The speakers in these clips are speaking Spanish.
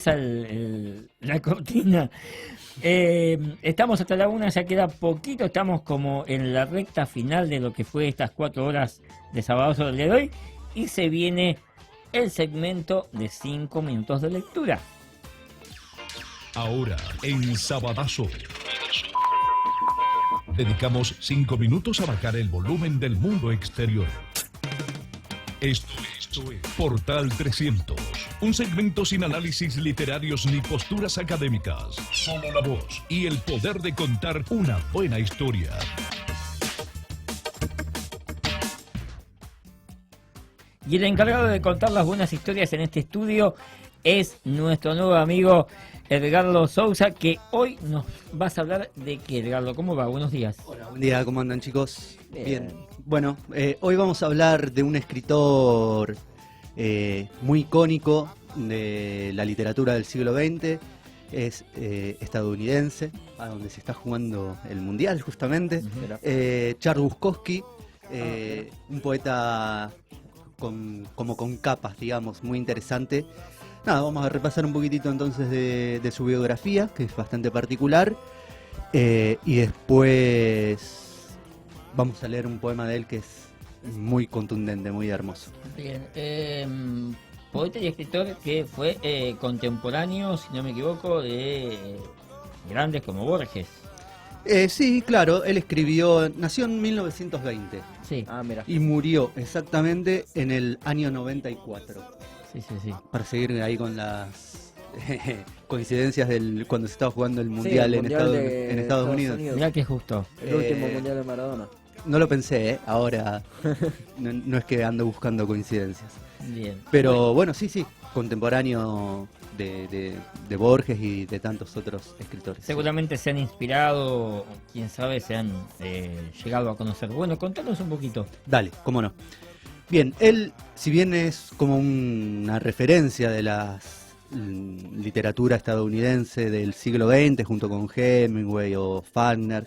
la cortina. Estamos hasta la una, ya queda poquito, estamos como en la recta final de lo que fue estas 4 horas de Sabadazo del día de hoy, y se viene el segmento de 5 minutos de lectura. Ahora, en Sabadazo, dedicamos 5 minutos a bajar el volumen del mundo exterior. Esto es Portal 300, un segmento sin análisis literarios ni posturas académicas, solo la voz y el poder de contar una buena historia. Y el encargado de contar las buenas historias en este estudio es nuestro nuevo amigo Edgardo Sousa, que hoy nos vas a hablar de qué, Edgardo. ¿Cómo va? Buenos días. Hola, buen día, ¿cómo andan, chicos? Bien. Bueno, hoy vamos a hablar de un escritor muy icónico de la literatura del siglo XX. Es estadounidense, a donde se está jugando el Mundial, justamente. Charles Bukowski, un poeta con capas, digamos, muy interesante. Nada, vamos a repasar un poquitito entonces de su biografía, que es bastante particular, y después vamos a leer un poema de él que es muy contundente, muy hermoso. Bien, poeta y escritor que fue contemporáneo, si no me equivoco, de grandes como Borges. Sí, claro, él nació en 1920. Sí. Mira. Y murió exactamente en el año 94. Sí. Para seguir ahí con las coincidencias cuando se estaba jugando el Mundial, el Mundial en Estados Unidos. Mirá que justo. El último Mundial de Maradona. No lo pensé, ahora no es que ando buscando coincidencias. Bien. Pero bueno, sí, contemporáneo de Borges y de tantos otros escritores. Seguramente se han inspirado, quién sabe, se han llegado a conocer. Bueno, contanos un poquito. Dale, cómo no. Bien, él, si bien es como una referencia de la literatura estadounidense del siglo XX, junto con Hemingway o Faulkner,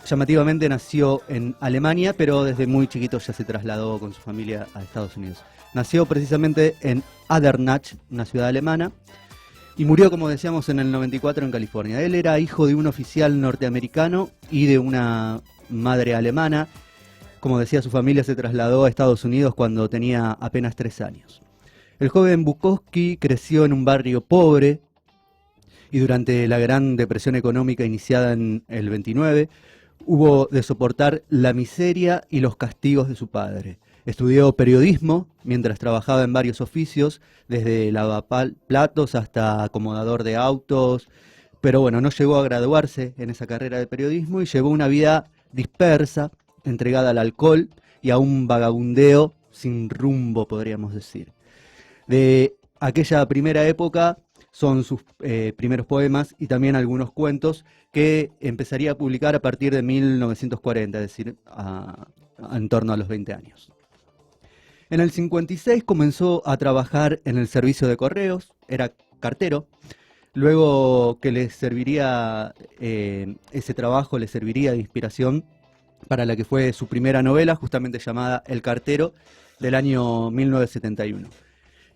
llamativamente nació en Alemania, pero desde muy chiquito ya se trasladó con su familia a Estados Unidos. Nació precisamente en Andernach, una ciudad alemana, y murió, como decíamos, en el 94 en California. Él era hijo de un oficial norteamericano y de una madre alemana. Como decía, su familia se trasladó a Estados Unidos cuando tenía apenas 3 años. El joven Bukowski creció en un barrio pobre y durante la Gran Depresión Económica iniciada en el 29, hubo de soportar la miseria y los castigos de su padre. Estudió periodismo mientras trabajaba en varios oficios, desde lavaplatos hasta acomodador de autos, pero bueno, no llegó a graduarse en esa carrera de periodismo y llevó una vida dispersa, entregada al alcohol y a un vagabundeo sin rumbo, podríamos decir. De aquella primera época son sus primeros poemas y también algunos cuentos que empezaría a publicar a partir de 1940, es decir, en torno a los 20 años. En el 56 comenzó a trabajar en el servicio de correos, era cartero. Luego que ese trabajo le serviría de inspiración para la que fue su primera novela, justamente llamada El cartero, del año 1971.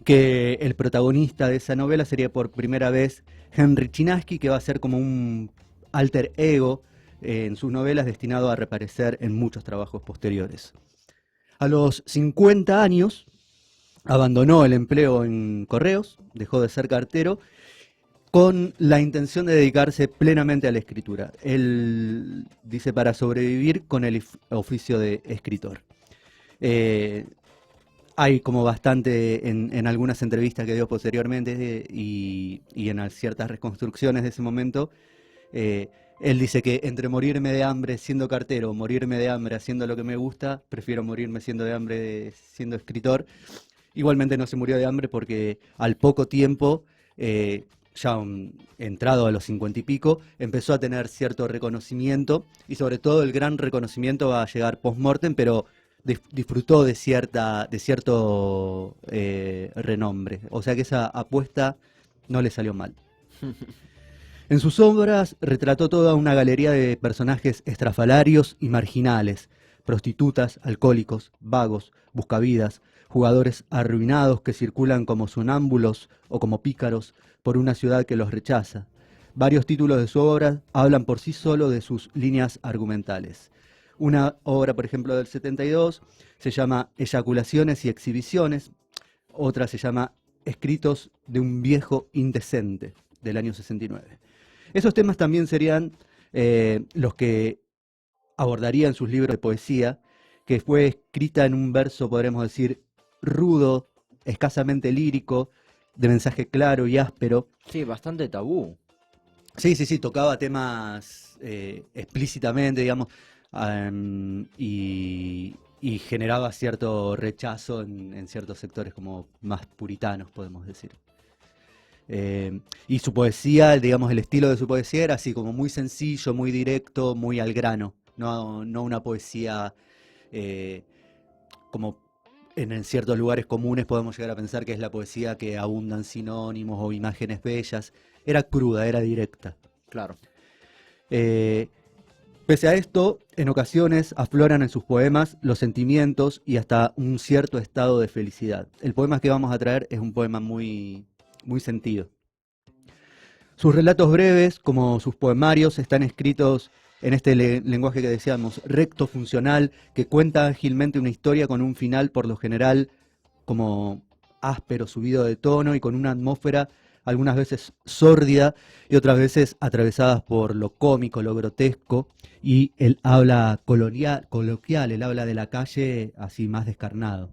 Que el protagonista de esa novela sería por primera vez Henry Chinaski, que va a ser como un alter ego en sus novelas, destinado a reaparecer en muchos trabajos posteriores. A los 50 años abandonó el empleo en correos, dejó de ser cartero, con la intención de dedicarse plenamente a la escritura. Él dice para sobrevivir con el oficio de escritor. Hay como bastante en algunas entrevistas que dio posteriormente y en ciertas reconstrucciones de ese momento. Él dice que entre morirme de hambre siendo cartero o morirme de hambre haciendo lo que me gusta, prefiero morirme siendo de hambre siendo escritor. Igualmente no se murió de hambre porque al poco tiempo, entrado a los 50 y pico, empezó a tener cierto reconocimiento y sobre todo el gran reconocimiento va a llegar post-mortem, pero disfrutó de cierto renombre. O sea que esa apuesta no le salió mal. En sus obras retrató toda una galería de personajes estrafalarios y marginales, prostitutas, alcohólicos, vagos, buscavidas, jugadores arruinados que circulan como sonámbulos o como pícaros por una ciudad que los rechaza. Varios títulos de su obra hablan por sí solo de sus líneas argumentales. Una obra, por ejemplo, del 72 se llama Eyaculaciones y exhibiciones, otra se llama Escritos de un viejo indecente, del año 69. Esos temas también serían los que abordaría en sus libros de poesía, que fue escrita en un verso, podremos decir, rudo, escasamente lírico, de mensaje claro y áspero. Sí, bastante tabú. Sí, tocaba temas explícitamente, digamos, y generaba cierto rechazo en ciertos sectores como más puritanos, podemos decir. Y su poesía, digamos, el estilo de su poesía era así, como muy sencillo, muy directo, muy al grano, no una poesía como en ciertos lugares comunes podemos llegar a pensar que es la poesía que abundan sinónimos o imágenes bellas. Era cruda, era directa. Claro. Pese a esto, en ocasiones afloran en sus poemas los sentimientos y hasta un cierto estado de felicidad. El poema que vamos a traer es un poema muy sentido. Sus relatos breves, como sus poemarios, están escritos en este lenguaje que decíamos, recto, funcional, que cuenta ágilmente una historia con un final, por lo general, como áspero, subido de tono y con una atmósfera algunas veces sórdida y otras veces atravesadas por lo cómico, lo grotesco, y el habla coloquial, el habla de la calle así más descarnado.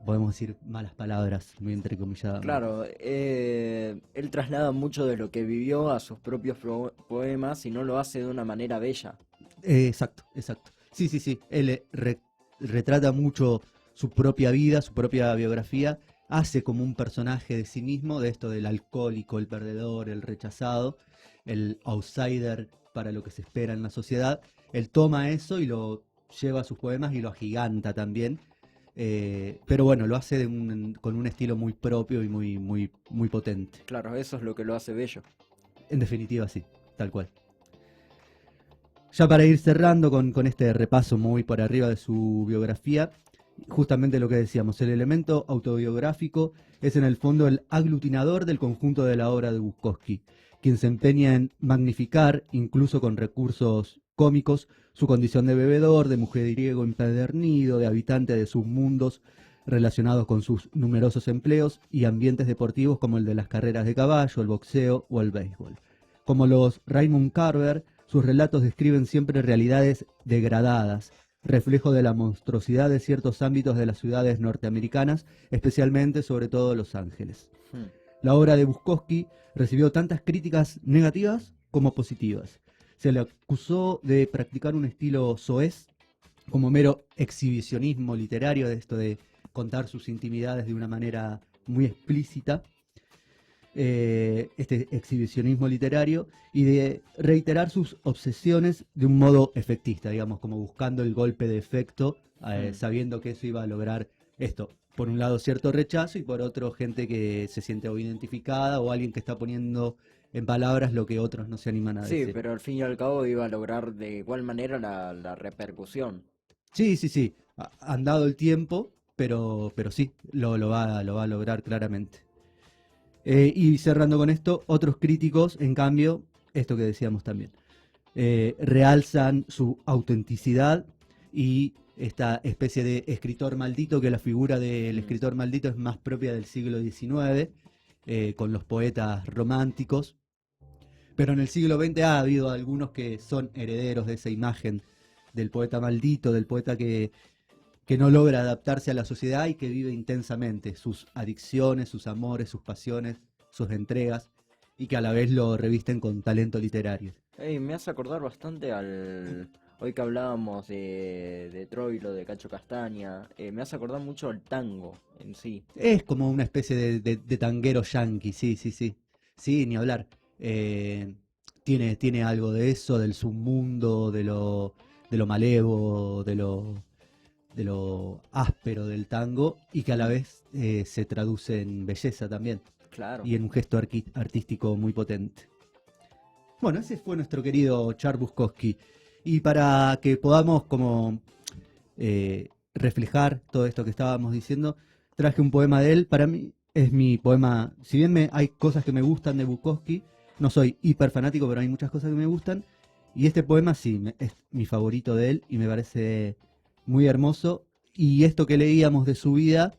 Podemos decir malas palabras, muy entrecomilladas. Claro, él traslada mucho de lo que vivió a sus propios poemas y no lo hace de una manera bella. Exacto. Sí. Él retrata mucho su propia vida, su propia biografía, hace como un personaje de sí mismo, de esto del alcohólico, el perdedor, el rechazado, el outsider para lo que se espera en la sociedad. Él toma eso y lo lleva a sus poemas y lo agiganta también. Pero bueno, lo hace con un estilo muy propio y muy potente. Claro, eso es lo que lo hace bello. En definitiva, sí, tal cual. Ya para ir cerrando con este repaso muy por arriba de su biografía, justamente lo que decíamos, el elemento autobiográfico es en el fondo el aglutinador del conjunto de la obra de Bukowski, quien se empeña en magnificar, incluso con recursos cómicos, su condición de bebedor, de mujeriego empedernido, de habitante de submundos relacionados con sus numerosos empleos y ambientes deportivos como el de las carreras de caballo, el boxeo o el béisbol. Como los Raymond Carver, sus relatos describen siempre realidades degradadas, reflejo de la monstruosidad de ciertos ámbitos de las ciudades norteamericanas, especialmente sobre todo Los Ángeles. La obra de Bukowski recibió tantas críticas negativas como positivas. Se le acusó de practicar un estilo soez, como mero exhibicionismo literario, de esto de contar sus intimidades de una manera muy explícita, este exhibicionismo literario, y de reiterar sus obsesiones de un modo efectista, digamos, como buscando el golpe de efecto, sabiendo que eso iba a lograr esto. Por un lado cierto rechazo y por otro gente que se siente o identificada o alguien que está poniendo en palabras lo que otros no se animan a decir. Sí, pero al fin y al cabo iba a lograr de igual manera la repercusión. Sí. Han dado el tiempo, pero sí, lo va a lograr claramente. Y cerrando con esto, otros críticos, en cambio, esto que decíamos también, realzan su autenticidad y esta especie de escritor maldito, que la figura del escritor maldito es más propia del siglo XIX, con los poetas románticos. Pero en el siglo XX ha habido algunos que son herederos de esa imagen del poeta maldito, del poeta que no logra adaptarse a la sociedad y que vive intensamente sus adicciones, sus amores, sus pasiones, sus entregas, y que a la vez lo revisten con talento literario. Me hace acordar bastante hoy que hablábamos de Troilo, de Cacho Castaña, me hace acordar mucho al tango en sí. Es como una especie de tanguero yanqui, sí. Sí, ni hablar. Tiene algo de eso, del submundo, de lo malevo, de lo áspero del tango, y que a la vez se traduce en belleza también. Claro. Y en un gesto artístico muy potente. Bueno, ese fue nuestro querido Charles Bukowski. Y para que podamos como reflejar todo esto que estábamos diciendo, traje un poema de él. Para mí es mi poema, si bien hay cosas que me gustan de Bukowski, no soy hiper fanático, pero hay muchas cosas que me gustan. Y este poema sí, es mi favorito de él y me parece muy hermoso. Y esto que leíamos de su vida,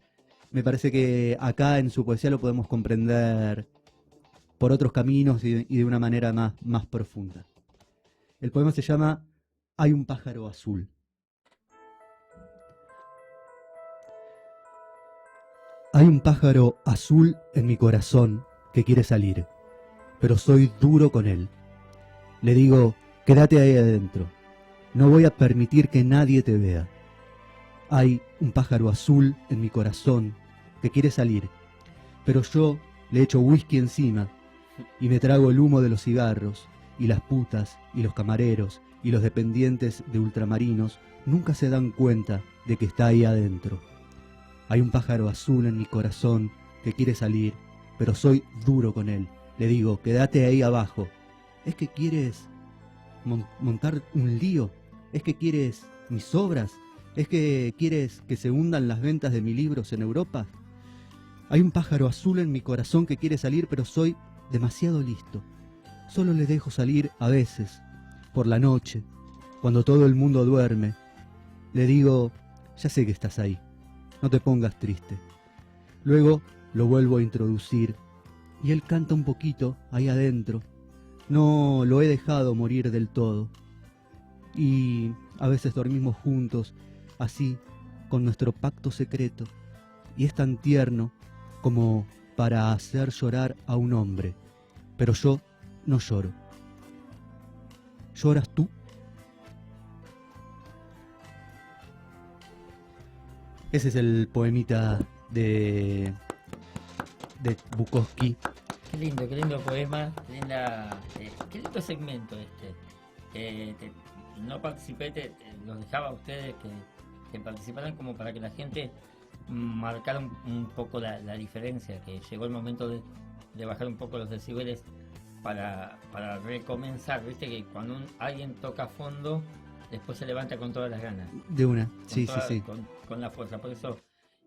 me parece que acá en su poesía lo podemos comprender por otros caminos y de una manera más profunda. El poema se llama Hay un pájaro azul. Hay un pájaro azul en mi corazón que quiere salir, pero soy duro con él. Le digo, quédate ahí adentro, no voy a permitir que nadie te vea. Hay un pájaro azul en mi corazón que quiere salir, pero yo le echo whisky encima y me trago el humo de los cigarros, y las putas, y los camareros, y los dependientes de ultramarinos nunca se dan cuenta de que está ahí adentro. Hay un pájaro azul en mi corazón que quiere salir, pero soy duro con él. Le digo, quédate ahí abajo. ¿Es que quieres montar un lío? ¿Es que quieres mis obras? ¿Es que quieres que se hundan las ventas de mis libros en Europa? Hay un pájaro azul en mi corazón que quiere salir, pero soy demasiado listo. Solo le dejo salir a veces, por la noche, cuando todo el mundo duerme. Le digo, ya sé que estás ahí, no te pongas triste. Luego lo vuelvo a introducir y él canta un poquito ahí adentro. No lo he dejado morir del todo. Y a veces dormimos juntos, así, con nuestro pacto secreto. Y es tan tierno como para hacer llorar a un hombre. Pero yo no lloro. ¿Lloras tú? Ese es el poemita de Bukowski. Qué lindo poema, qué lindo segmento no participé, los dejaba a ustedes que participaran como para que la gente marcara un poco la diferencia, que llegó el momento de bajar un poco los decibeles para recomenzar, viste que cuando alguien toca a fondo, después se levanta con todas las ganas. De una, sí. Con la fuerza, por eso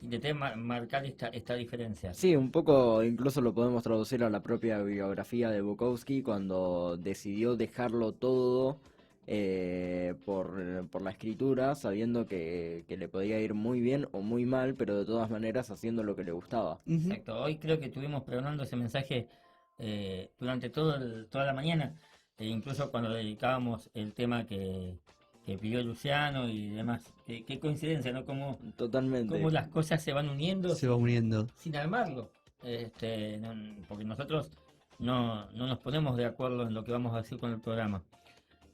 intenté marcar esta diferencia. Sí, un poco incluso lo podemos traducir a la propia biografía de Bukowski cuando decidió dejarlo todo por la escritura, sabiendo que le podía ir muy bien o muy mal, pero de todas maneras haciendo lo que le gustaba. Exacto, hoy creo que estuvimos pregonando ese mensaje durante toda la mañana, incluso cuando dedicábamos el tema que pidió Luciano y demás. Qué coincidencia, ¿no? Totalmente. Cómo las cosas se van uniendo. Se va uniendo. Sin armarlo. Porque nosotros no nos ponemos de acuerdo en lo que vamos a decir con el programa.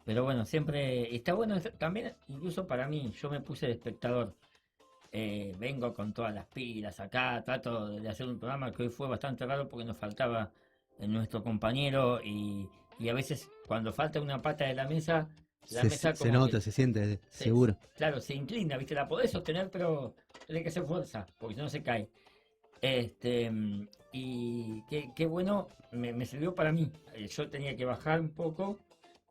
Pero bueno, siempre está bueno también, incluso para mí, yo me puse de espectador. Vengo con todas las pilas acá, trato de hacer un programa que hoy fue bastante raro porque nos faltaba nuestro compañero y a veces cuando falta una pata de la mesa, se nota, se siente, seguro. Claro, se inclina, ¿viste? La podés sostener, pero tiene que hacer fuerza, porque si no se cae. Y qué bueno, me sirvió para mí. Yo tenía que bajar un poco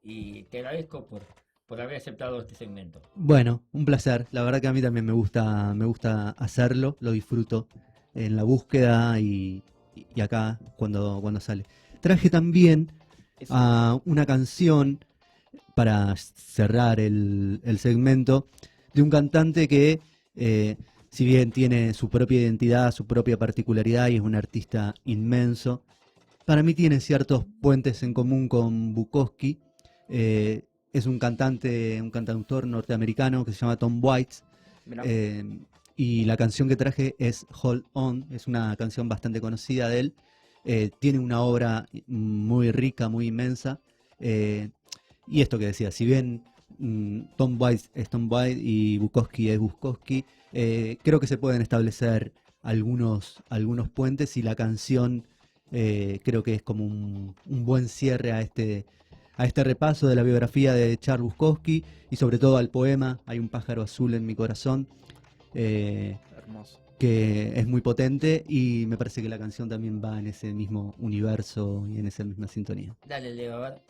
y te agradezco por haber aceptado este segmento. Bueno, un placer. La verdad que a mí también me gusta hacerlo, lo disfruto en la búsqueda y acá cuando sale. Traje también una canción para cerrar el segmento, de un cantante que, si bien tiene su propia identidad, su propia particularidad y es un artista inmenso, para mí tiene ciertos puentes en común con Bukowski. Es un cantautor norteamericano que se llama Tom Waits, y la canción que traje es Hold On, es una canción bastante conocida de él. Tiene una obra muy rica, muy inmensa. Y esto que decía, si bien Tom Waits es Tom Waits y Bukowski es Bukowski, creo que se pueden establecer algunos puentes y la canción creo que es como un buen cierre a este repaso de la biografía de Charles Bukowski y sobre todo al poema Hay un pájaro azul en mi corazón, Hermoso. Que es muy potente y me parece que la canción también va en ese mismo universo y en esa misma sintonía. Dale, Leo, a ver.